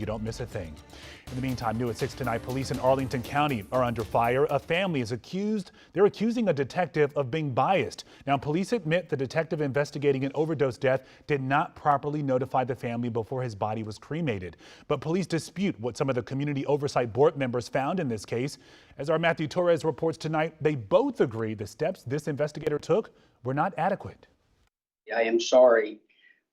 You don't miss a thing. In the meantime, new at 6 tonight, police in Arlington County are under fire. A family is they're accusing a detective of being biased. Now, police admit the detective investigating an overdose death did not properly notify the family before his body was cremated. But police dispute what some of the Community Oversight Board members found in this case. As our Matthew Torres reports tonight, they both agree the steps this investigator took were not adequate. I am sorry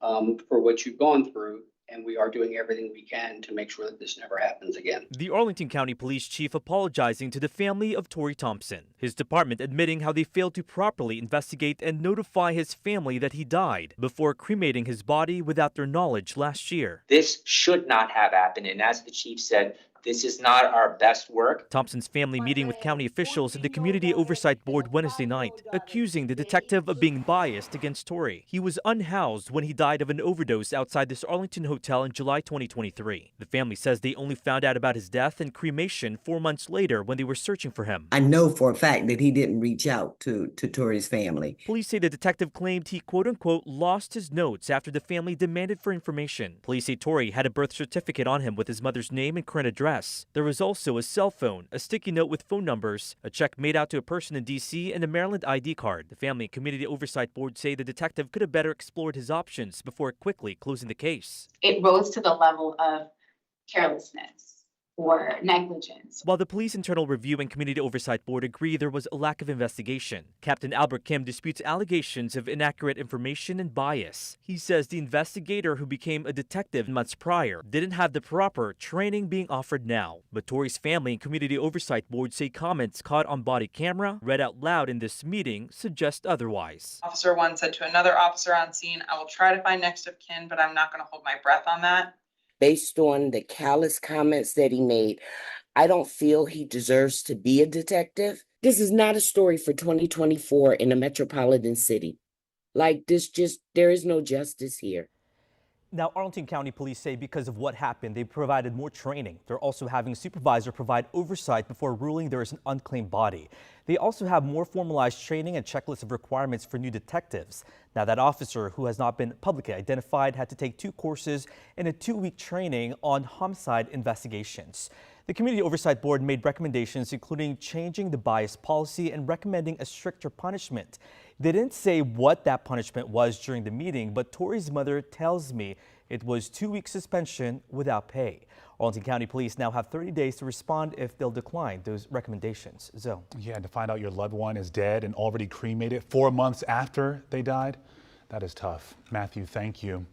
for what you've gone through, and we are doing everything we can to make sure that this never happens again. The Arlington County Police Chief apologizing to the family of Tori Thompson. His department admitting how they failed to properly investigate and notify his family that he died before cremating his body without their knowledge last year. This should not have happened, and as the chief said, this is not our best work. Thompson's family meeting with county officials and the Community Oversight Board Wednesday night, accusing the detective of being biased against Tori. He was unhoused when he died of an overdose outside this Arlington hotel in July 2023. The family says they only found out about his death and cremation 4 months later when they were searching for him. I know for a fact that he didn't reach out to Tori's family. Police say the detective claimed he quote-unquote lost his notes after the family demanded for information. Police say Tori had a birth certificate on him with his mother's name and current address. There was also a cell phone, a sticky note with phone numbers, a check made out to a person in D.C., and a Maryland ID card. The Family and Community Oversight Board say the detective could have better explored his options before quickly closing the case. It rose to the level of carelessness or negligence. While the Police Internal Review and Community Oversight Board agree there was a lack of investigation, Captain Albert Kim disputes allegations of inaccurate information and bias. He says the investigator who became a detective months prior didn't have the proper training being offered now. But Tori's Family and Community Oversight Board say comments caught on body camera, read out loud in this meeting, suggest otherwise. Officer 1 said to another officer on scene, "I will try to find next of kin, but I'm not going to hold my breath on that." Based on the callous comments that he made, I don't feel he deserves to be a detective. This is not a story for 2024 in a metropolitan city. Like this, there is no justice here. Now, Arlington County Police say because of what happened, they provided more training. They're also having a supervisor provide oversight before ruling there is an unclaimed body. They also have more formalized training and checklists of requirements for new detectives. Now, that officer, who has not been publicly identified, had to take 2 courses and a 2-week training on homicide investigations. The Community Oversight Board made recommendations, including changing the bias policy and recommending a stricter punishment. They didn't say what that punishment was during the meeting, but Tori's mother tells me it was 2-week suspension without pay. Arlington County Police now have 30 days to respond if they'll decline those recommendations. Zoe. Yeah, to find out your loved one is dead and already cremated 4 months after they died, that is tough. Matthew, thank you.